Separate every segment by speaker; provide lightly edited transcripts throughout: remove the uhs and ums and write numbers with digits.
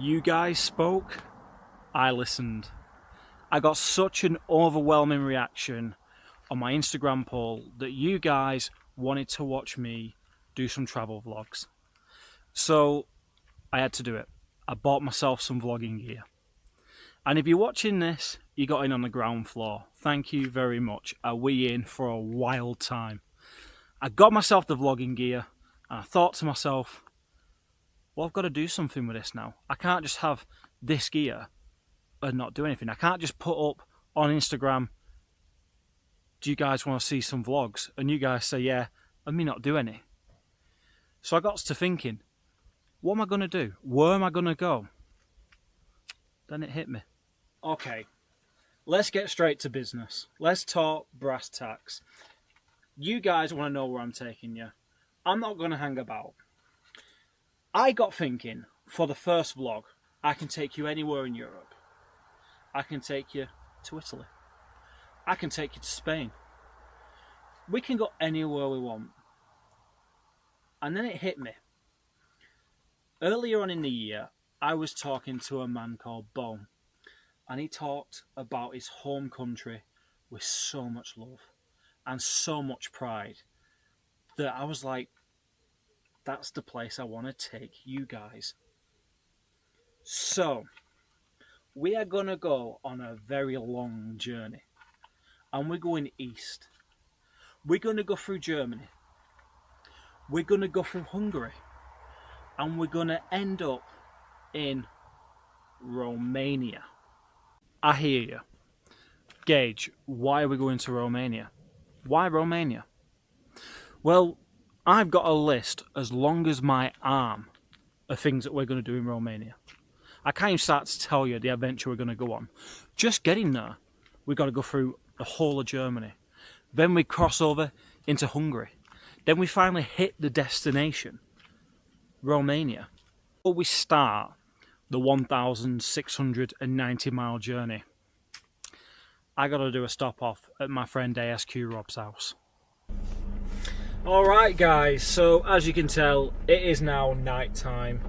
Speaker 1: You guys spoke, I listened. I got such an overwhelming reaction on my Instagram poll that you guys wanted to watch me do some travel vlogs. So I had to do it. I bought myself some vlogging gear. And if you're watching this, you got in on the ground floor. Thank you very much. Are we in for a wild time? I got myself the vlogging gear and I thought to myself, well, I've got to do something with this now. I can't just have this gear and not do anything. I can't just put up on Instagram, do you guys want to see some vlogs? And you guys say yeah, and me not do any. So I got to thinking, what am I going to do? Where am I going to go? Then it hit me. Okay, let's get straight to business. Let's talk brass tacks. You guys want to know where I'm taking you. I'm not going to hang about. I got thinking, for the first vlog, I can take you anywhere in Europe. I can take you to Italy. I can take you to Spain. We can go anywhere we want. And then it hit me. Earlier on in the year, I was talking to a man called Bo, and he talked about his home country with so much love and so much pride that I was like, that's the place I want to take you guys. So, we are going to go on a very long journey, and we're going east. We're going to go through Germany. We're going to go through Hungary, and we're going to end up in Romania. I hear you. Gage, why are we going to Romania? Why Romania? Well, I've got a list as long as my arm of things that we're going to do in Romania. I can't even start to tell you the adventure we're going to go on. Just getting there, we've got to go through the whole of Germany. Then we cross over into Hungary. Then we finally hit the destination, Romania. Before we start the 1,690 mile journey, I got to do a stop off at my friend ASQ Rob's house. Alright guys, so as you can tell, it is now night time.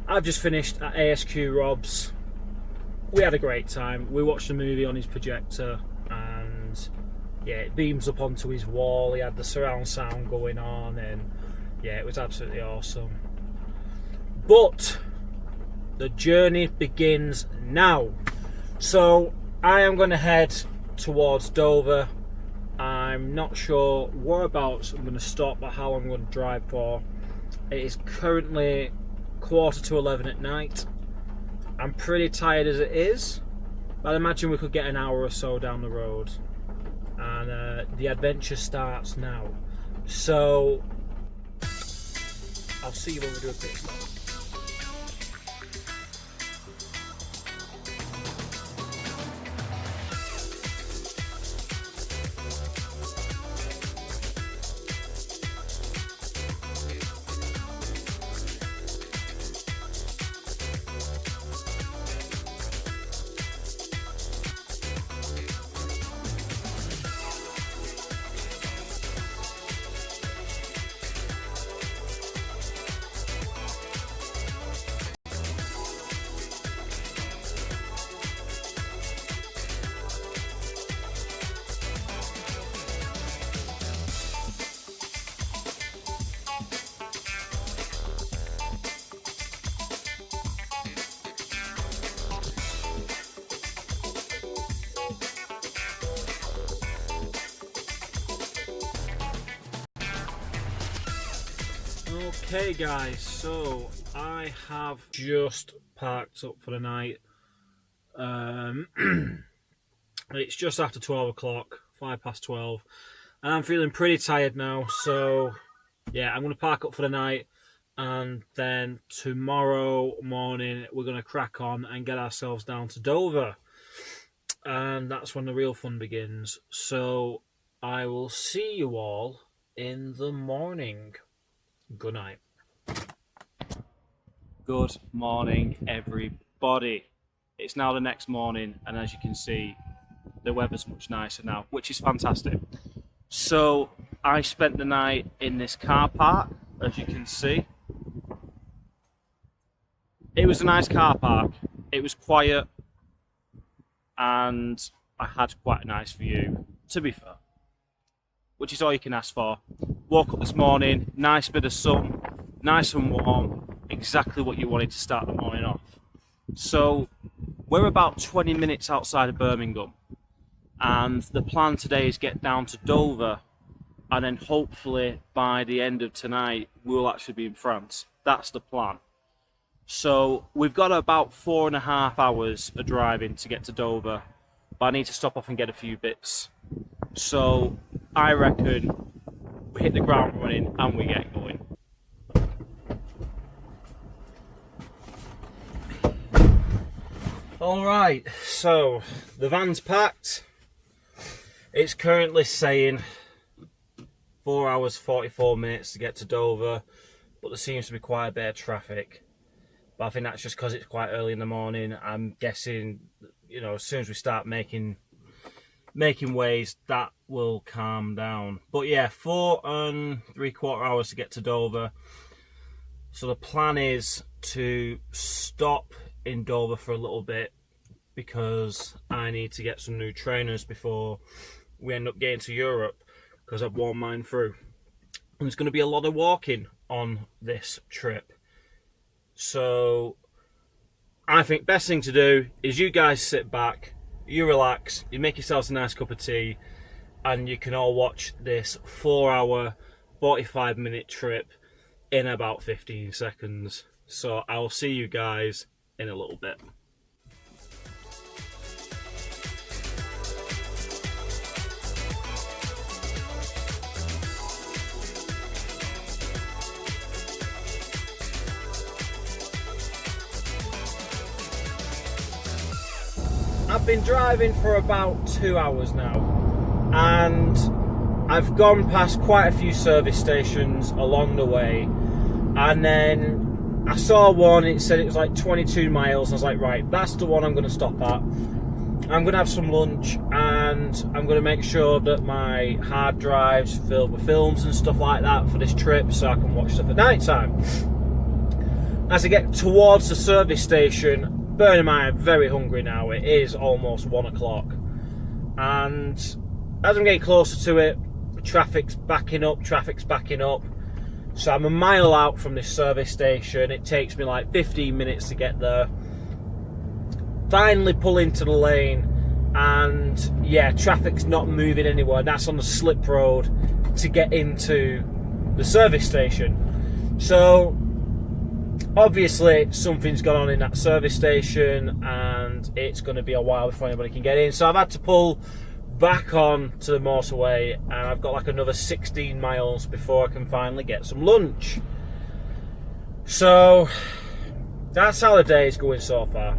Speaker 1: I've just finished at ASQ Rob's. We had a great time. We watched a movie on his projector and yeah, it beams up onto his wall. He had the surround sound going on and yeah, it was absolutely awesome. But the journey begins now. So I am going to head towards Dover. I'm not sure whereabouts I'm going to stop or how I'm going to drive for. It is currently 11:15 at night. I'm pretty tired as it is, but I imagine we could get an hour or so down the road. And the adventure starts now. So I'll see you when we do a pit stop. Okay guys, so I have just parked up for the night. It's just after 12 o'clock, 12:05, and I'm feeling pretty tired now, so yeah, I'm going to park up for the night, and then tomorrow morning we're going to crack on and get ourselves down to Dover, and that's when the real fun begins. So I will see you all in the morning. Good night. Good morning, everybody. It's now the next morning, and as you can see, the weather's much nicer now, which is fantastic. So I spent the night in this car park, as you can see. It was a nice car park. It was quiet, and I had quite a nice view, to be fair, which is all you can ask for. Woke up this morning, nice bit of sun, nice and warm, exactly what you wanted to start the morning off. So we're about 20 minutes outside of Birmingham, and the plan today is get down to Dover, and then hopefully by the end of tonight we'll actually be in France. That's the plan. So we've got about 4.5 hours of driving to get to Dover, but I need to stop off and get a few bits. So I reckon we hit the ground running and we get going. Alright, so the van's packed. It's currently saying 4 hours 44 minutes to get to Dover, but there seems to be quite a bit of traffic. But I think that's just because it's quite early in the morning. I'm guessing, you know, as soon as we start making ways, that will calm down. But yeah, 4.75 hours to get to Dover. So the plan is to stop in Dover for a little bit, because I need to get some new trainers before we end up getting to Europe, because I've worn mine through. And there's going to be a lot of walking on this trip. So I think best thing to do is you guys sit back, you relax, you make yourselves a nice cup of tea, and you can all watch this 4-hour 45-minute trip in about 15 seconds. So I'll see you guys in a little bit. I've been driving for about 2 hours now, and I've gone past quite a few service stations along the way, and then I saw one, it said it was like 22 miles, and I was like, right, that's the one I'm going to stop at. I'm going to have some lunch, and I'm going to make sure that my hard drive's filled with films and stuff like that for this trip, so I can watch stuff at night time. As I get towards the service station, bear in mind, I'm very hungry now. It is almost 1 o'clock. And as I'm getting closer to it, traffic's backing up. So I'm a mile out from this service station. It takes me like 15 minutes to get there. Finally pull into the lane, and yeah, traffic's not moving anywhere. That's on the slip road to get into the service station. So obviously something's gone on in that service station, and it's going to be a while before anybody can get in. So I've had to pull back on to the motorway, and I've got like another 16 miles before I can finally get some lunch. So that's how the day is going so far.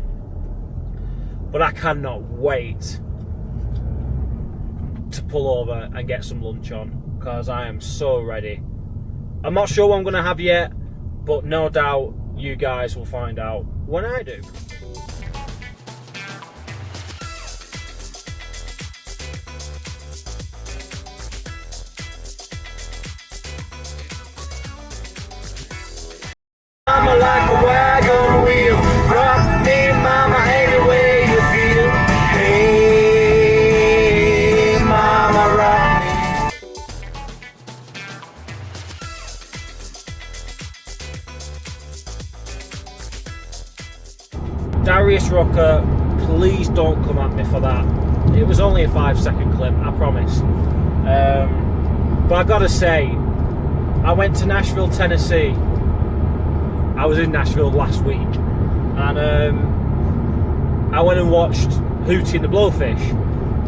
Speaker 1: But I cannot wait to pull over and get some lunch on, because I am so ready. I'm not sure what I'm going to have yet, but no doubt you guys will find out when I do. I'm like a wagon wheel, rock me mama any way you feel. Hey mama, rock me. Darius Rucker, please don't come at me for that. It was only a 5-second clip, I promise. But I gotta say, I went to Nashville, Tennessee. I was in Nashville last week, and I went and watched Hootie and the Blowfish,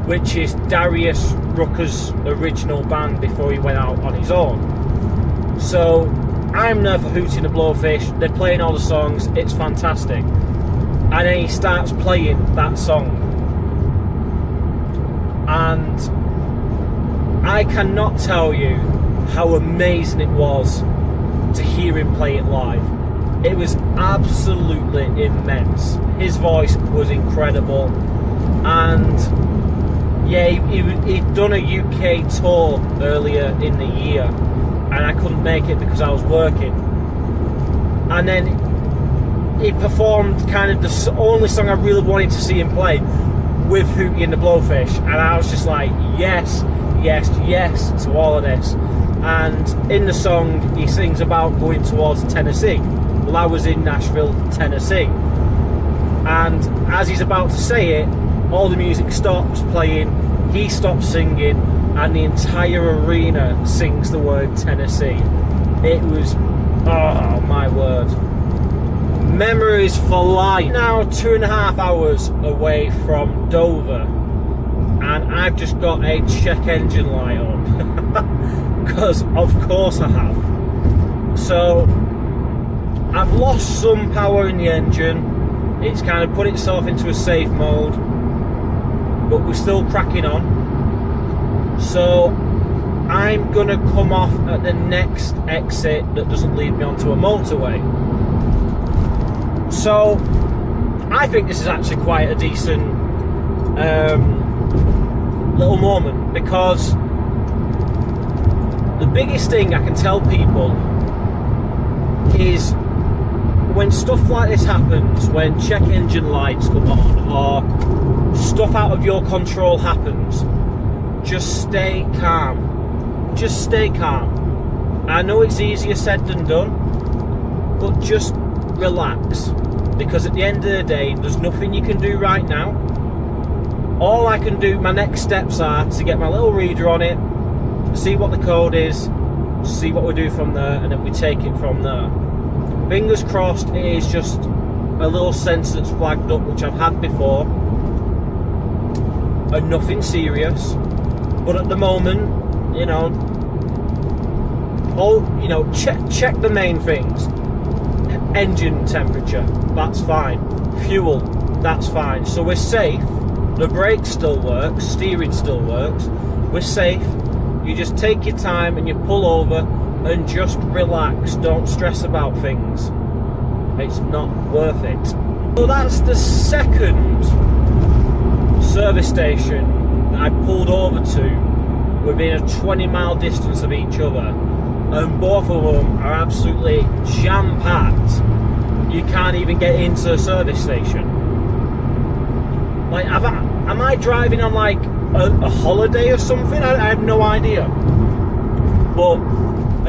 Speaker 1: which is Darius Rucker's original band before he went out on his own. So I'm there for Hootie and the Blowfish. They're playing all the songs, it's fantastic. And then he starts playing that song, and I cannot tell you how amazing it was to hear him play it live. It was absolutely immense. His voice was incredible, and yeah, he'd done a UK tour earlier in the year, and I couldn't make it because I was working. And then
Speaker 2: he performed kind of the only song I really wanted to see him play with Hootie and the Blowfish, and I was just like, yes, yes, yes to all of this. And in the song he sings about going towards Tennessee. Well, I was in Nashville, Tennessee, and as he's about to say it, all the music stops playing, he stops singing, and the entire arena sings the word Tennessee. It was, oh my word, memories for life. Now 2.5 hours away from Dover, and I've just got a check engine light on because of course I have. So I've lost some power in the engine. It's kind of put itself into a safe mode, but we're still cracking on. So I'm gonna come off at the next exit that doesn't lead me onto a motorway. So I think this is actually quite a decent little moment, because the biggest thing I can tell people is when stuff like this happens, when check engine lights come on or stuff out of your control happens, just stay calm. Just stay calm. I know it's easier said than done, but just relax, because at the end of the day there's nothing you can do right now. All I can do, my next steps are to get my little reader on it, see what the code is, see what we do from there, and then we take it from there. Fingers crossed it is just a little sensor that's flagged up, which I've had before, and nothing serious. But at the moment, you know, check the main things. Engine temperature, that's fine. Fuel, that's fine. So we're safe. The brake still works, steering still works. We're safe. You just take your time and you pull over and just relax. Don't stress about things. It's not worth it. So that's the second service station that I pulled over to within a 20-mile distance of each other, and both of them are absolutely jam-packed. You can't even get into a service station. Like, am I driving on like a holiday or something? I have no idea. But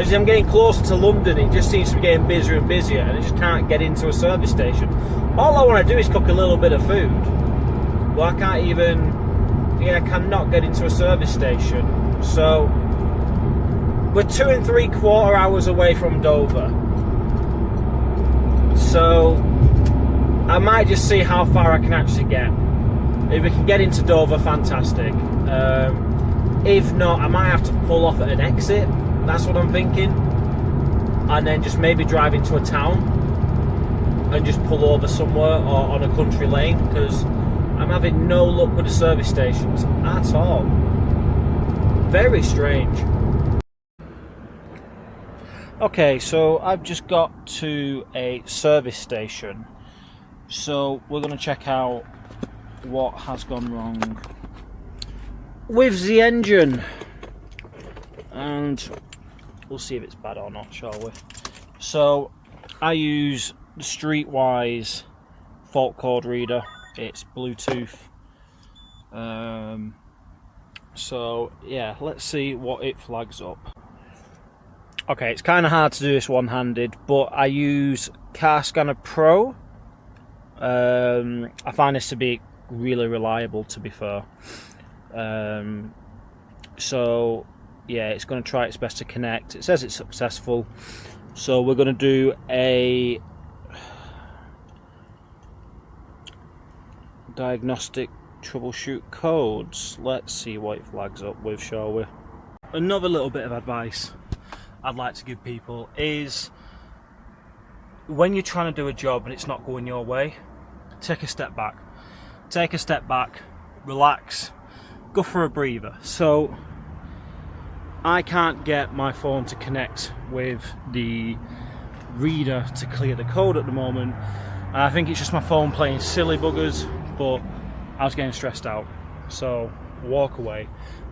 Speaker 2: as I'm getting closer to London, it just seems to be getting busier and busier, and I just can't get into a service station. All I want to do is cook a little bit of food. Well, I can't even, I cannot get into a service station. So we're 2 3/4 hours away from Dover. So I might just see how far I can actually get. If we can get into Dover, fantastic. If not, I might have to pull off at an exit. That's what I'm thinking. And then just maybe drive into a town and just pull over somewhere or on a country lane, because I'm having no luck with the service stations at all. Very strange. Okay, so I've just got to a service station, so we're going to check out what has gone wrong with the engine, and we'll see if it's bad or not, shall we? So I use the Streetwise fault code reader. It's Bluetooth. So yeah, let's see what it flags up. Okay, it's kind of hard to do this one-handed, but I use Car Scanner Pro. I find this to be really reliable, to be fair. So yeah, it's going to try its best to connect. It says it's successful, so we're going to do a diagnostic troubleshoot codes. Let's see what it flags up with, shall we? Another little bit of advice I'd like to give people is, when you're trying to do a job and it's not going your way, take a step back. Take a step back, relax, go for a breather. So I can't get my phone to connect with the reader to clear the code at the moment. And I think it's just my phone playing silly buggers, but I was getting stressed out. So walked away.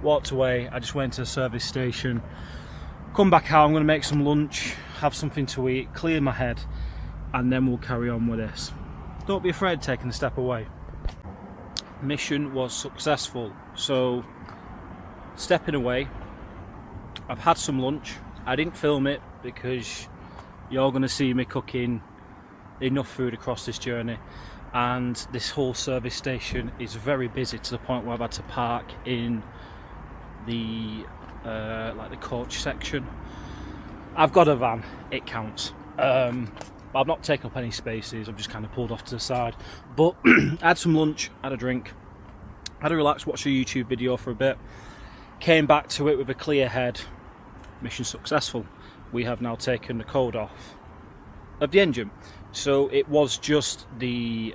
Speaker 2: I just went to the service station. Come back out, I'm going to make some lunch, have something to eat, clear my head,
Speaker 1: and then we'll carry on with this. Don't be afraid of taking a step away. Mission was successful. So stepping away, I've had some lunch. I didn't film it because you're going to see me cooking enough food across this journey, and this whole service station is very busy to the point where I've had to park in the like the coach section. I've got a van, it counts. I've not taken up any spaces, I've just kind of pulled off to the side. But I had some lunch, had a drink, had a relax, watched a YouTube video for a bit, came back to it with a clear head. Mission successful. We have now taken the code off of the engine. So it was just the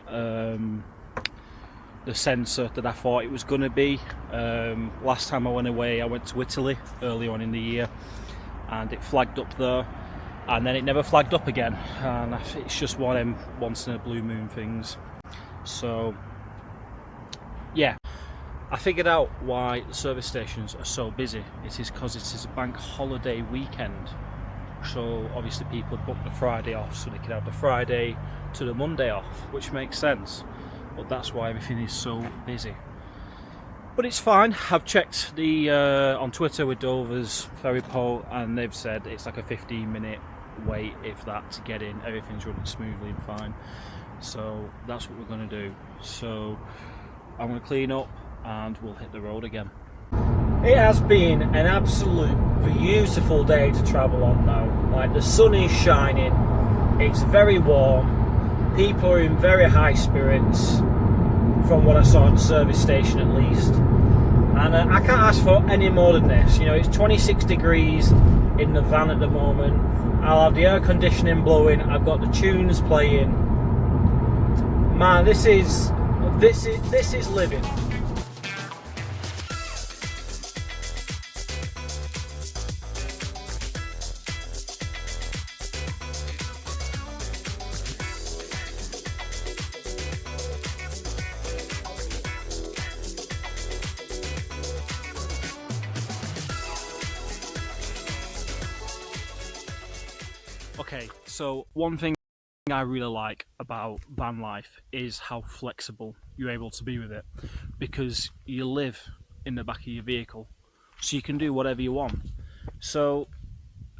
Speaker 1: sensor that I thought it was going to be. Last time I went away, I went to Italy early on in the year, and it flagged up there, and then it never flagged up again, and it's just one of them once in a blue moon things. So yeah, I figured out why the service stations are so busy. It is because it is a bank holiday weekend. So obviously people have booked the Friday off so they can have the Friday to the Monday off, which makes sense. But that's why everything is so busy. But it's fine. I've checked the on Twitter with Dover's ferry pole, and they've said it's like a 15-minute wait, if that, to get in. Everything's running smoothly and fine. So that's what we're going to do. So I'm going to clean up and we'll hit the road again.
Speaker 2: It has been an absolute beautiful day to travel on now. Like, the sun is shining, it's very warm, people are in very high spirits, from what I saw at the service station at least. And I can't ask for any more than this. You know, it's 26 degrees in the van at the moment. I'll have the air conditioning blowing, I've got the tunes playing. Man, this is living.
Speaker 1: Okay, so one thing I really like about van life is how flexible you're able to be with it, because you live in the back of your vehicle, so you can do whatever you want. So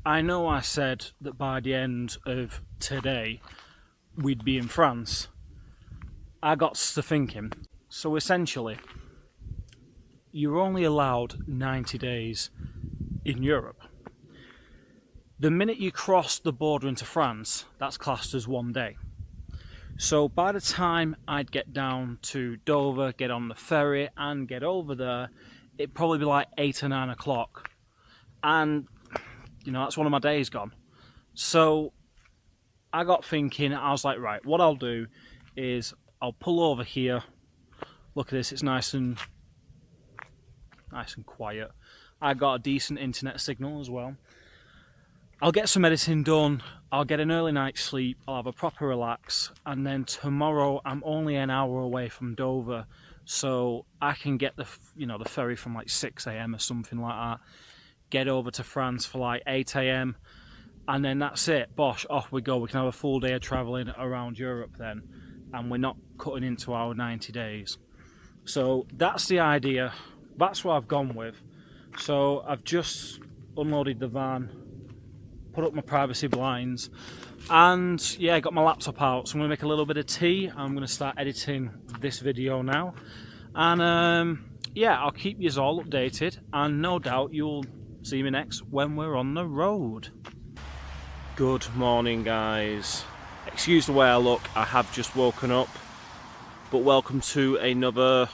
Speaker 1: I know I said that by the end of today we'd be in France. I got to thinking, so essentially you're only allowed 90 days in Europe. The minute you cross the border into France, that's classed as 1 day. So by the time I'd get down to Dover, get on the ferry and get over there, it'd probably be like 8 or 9 o'clock. And, you know, that's one of my days gone. So I got thinking, I was like, right, what I'll do is I'll pull over here. Look at this, it's nice and quiet. I got a decent internet signal as well. I'll get some editing done, I'll get an early night's sleep, I'll have a proper relax, and then tomorrow I'm only an hour away from Dover, so I can get the ferry from like 6 AM or something like that, get over to France for like 8 AM, and then that's it, bosh, off we go. We can have a full day of travelling around Europe then, and we're not cutting into our 90 days. So that's the idea, that's what I've gone with. So I've just unloaded the van, put up my privacy blinds, and yeah, got my laptop out, so I'm going to make a little bit of tea. I'm going to start editing this video now, and yeah, I'll keep you all updated, and no doubt you'll see me next when we're on the road. Good morning, guys. Excuse the way I look, I have just woken up, but welcome to another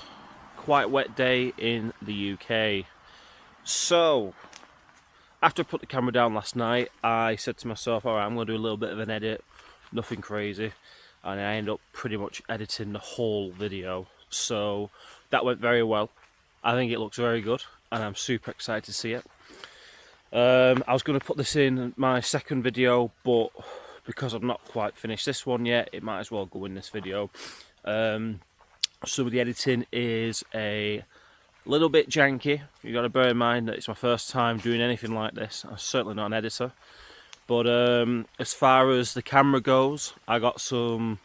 Speaker 1: quite wet day in the UK. So after I put the camera down last night, I said to myself, alright, I'm going to do a little bit of an edit, nothing crazy, and I ended up pretty much editing the whole video. So that went very well. I think it looks very good, and I'm super excited to see it. I was going to put this in my second video, but because I've not quite finished this one yet, it might as well go in this video. So the editing is a little bit janky. You got to bear in mind that it's my first time doing anything like this. I'm certainly not an editor,
Speaker 2: But as far as the camera goes, I got some,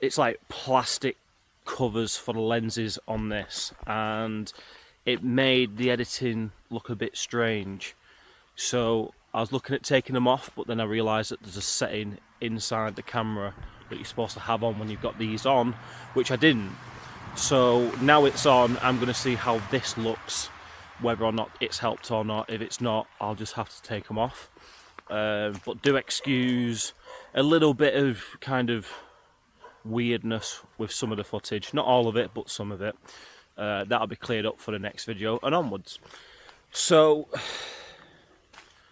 Speaker 2: it's like plastic covers for the lenses on this, and it made the editing look a bit strange. So I was looking at taking them off, but then I realised that there's a setting inside the camera that you're supposed to have on when you've got these on, which I didn't. So now it's on, I'm going to see how this looks, whether or not it's helped or not. If it's not, I'll just have to take them off. But do excuse a little bit of kind of weirdness with some of the footage. Not all of it, but some of it. That'll be cleared up for the next video and onwards. So,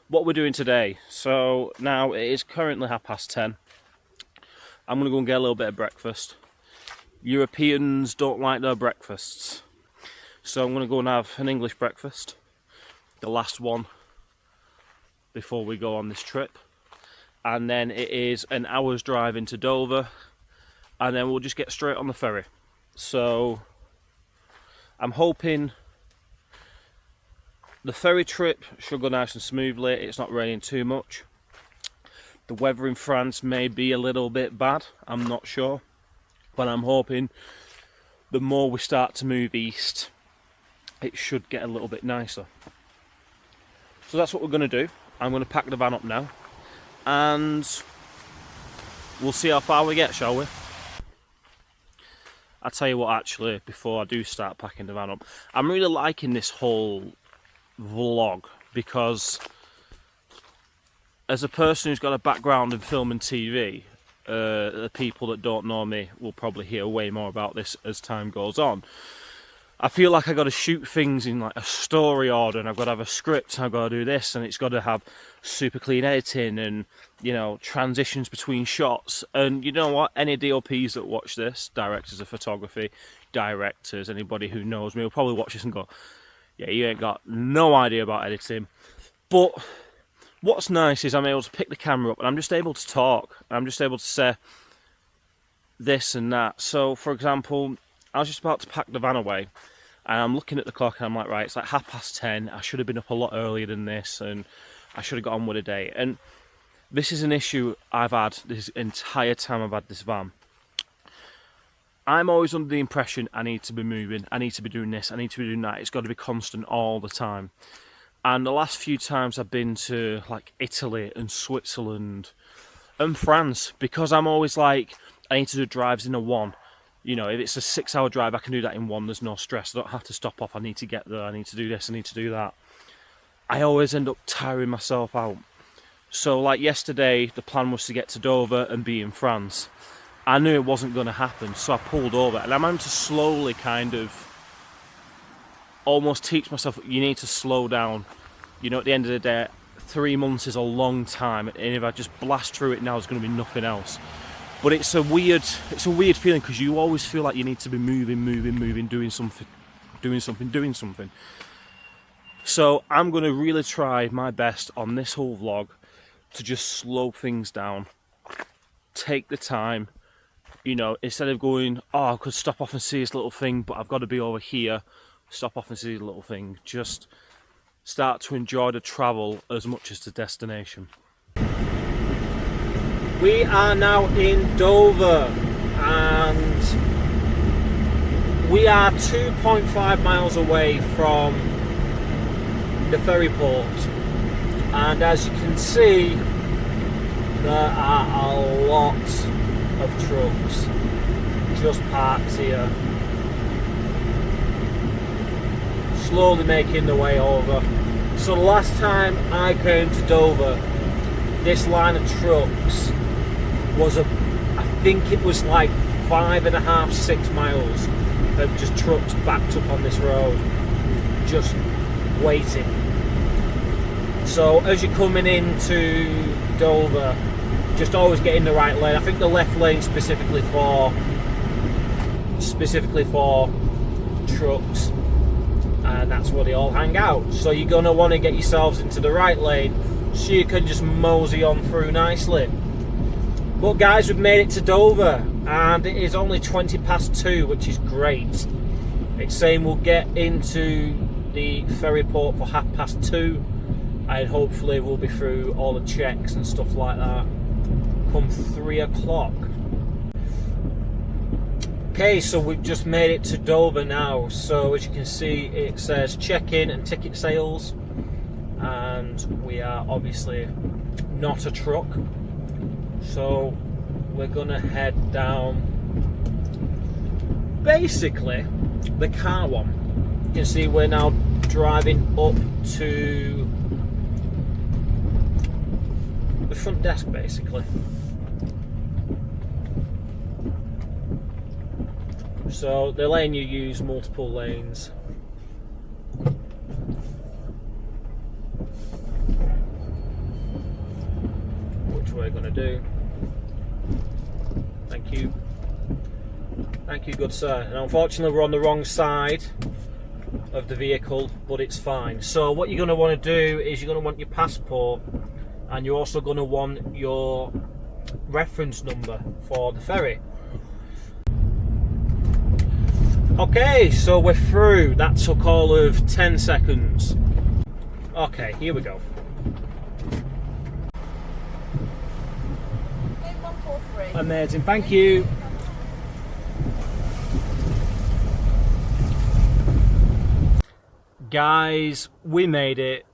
Speaker 2: what we're doing today. So, now it is currently 10:30. I'm going to go and get a little bit of breakfast. Europeans don't like their breakfasts. So I'm going to go and have an English breakfast. The last one before we go on this trip. And then it is an hour's drive into Dover. And then we'll just get straight on the ferry. So I'm hoping the ferry trip should go nice and smoothly. It's not raining too much. The weather in France may be a little bit bad, I'm not sure. But I'm hoping the more we start to move east, it should get a little bit nicer. So that's what we're going to do. I'm going to pack the van up now. And we'll see how far we get, shall we? I'll tell you what, actually, before I do start packing the van up, I'm really liking this whole vlog, because as a person who's got a background in film and TV, the people that don't know me will probably hear way more about this as time goes on. I feel like I've got to shoot things in like a story order, and I've got to have a script, and I've got to do this, and it's got to have super clean editing and, you know, transitions between shots. And you know what, any DOPs that watch this, directors of photography, directors, anybody who knows me will probably watch this and go, yeah, you ain't got no idea about editing. But what's nice is I'm able to pick the camera up and I'm just able to talk. I'm just able to say this and that. So, for example, I was just about to pack the van away and I'm looking at the clock and I'm like, right, it's like 10:30. I should have been up a lot earlier than this and I should have got on with the day. And this is an issue I've had this entire time I've had this van. I'm always under the impression I need to be moving, I need to be doing this, I need to be doing that. It's got to be constant all the time. And the last few times I've been to like Italy and Switzerland and France, because I'm always like, I need to do drives in a one. You know, if it's a 6-hour drive, I can do that in one. There's no stress. I don't have to stop off. I need to get there. I need to do this. I need to do that. I always end up tiring myself out. So like yesterday, the plan was to get to Dover and be in France. I knew it wasn't going to happen, so I pulled over. And I'm having to slowly kind of almost teach myself, you need to slow down. You know, at the end of the day, 3 months is a long time, and if I just blast through it now, there's going to be nothing else. But it's a weird feeling, because you always feel like you need to be moving, doing something. So I'm going to really try my best on this whole vlog to just slow things down, take the time. You know, instead of going, oh, I could stop off and see this little thing, but I've got to be over here. Stop off and see the little thing. Just start to enjoy the travel as much as the destination.
Speaker 3: We are now in Dover and we are 2.5 miles away from the ferry port, and as you can see, there are a lot of trucks just parked here, slowly making their way over. So the last time I came to Dover, this line of trucks was I think it was like 5.5, 6 miles of just trucks backed up on this road, just waiting. So as you're coming into Dover, just always get in the right lane. I think the left lane specifically for trucks, and that's where they all hang out. So you're going to want to get yourselves into the right lane so you can just mosey on through nicely. But guys, we've made it to Dover and it is only 2:20, which is great. It's saying we'll get into the ferry port for 2:30.
Speaker 2: and hopefully we'll be through all the checks and stuff like that come 3 o'clock. Okay, so we've just made it to Dover now. So as you can see, it says check-in and ticket sales, and we are obviously not a truck, so we're gonna head down basically the car one. You can see we're now driving up to the front desk basically. So they're letting you use multiple lanes. Which we're going to do. Thank you. Thank you, good sir. And unfortunately we're on the wrong side of the vehicle, but it's fine. So what you're going to want to do is you're going to want your passport, and you're also going to want your reference number for the ferry. Okay, so we're through. That took all of 10 seconds. Okay, here we go.
Speaker 4: 143.
Speaker 2: Amazing, thank you. Guys, we made it.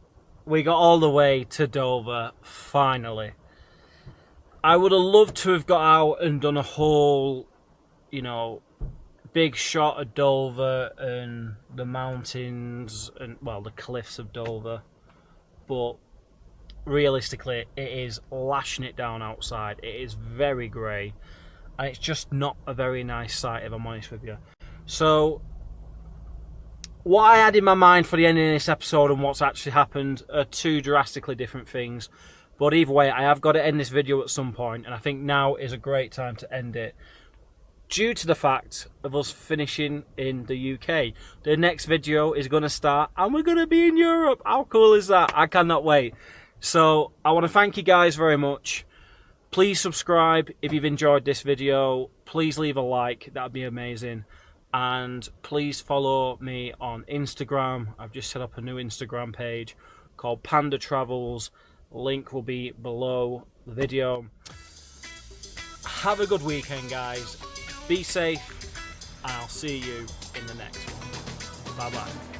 Speaker 2: We got all the way to Dover, finally. I would have loved to have got out and done a whole, you know, big shot of Dover and the mountains and, well, the cliffs of Dover, but realistically it is lashing it down outside. It is very grey and it's just not a very nice sight, if I'm honest with you. So what I had in my mind for the ending of this episode and what's actually happened are two drastically different things, but either way I have got to end this video at some point, and I think now is a great time to end it, due to the fact of us finishing in the UK. The next video is going to start and we're going to be in Europe. How cool is that? I cannot wait. So I want to thank you guys very much. Please subscribe if you've enjoyed this video. Please leave a like, that would be amazing. And please follow me on Instagram. I've just set up a new Instagram page called Panda Travels. Link will be below the video. Have a good weekend, guys. Be safe, and I'll see you in the next one. Bye bye.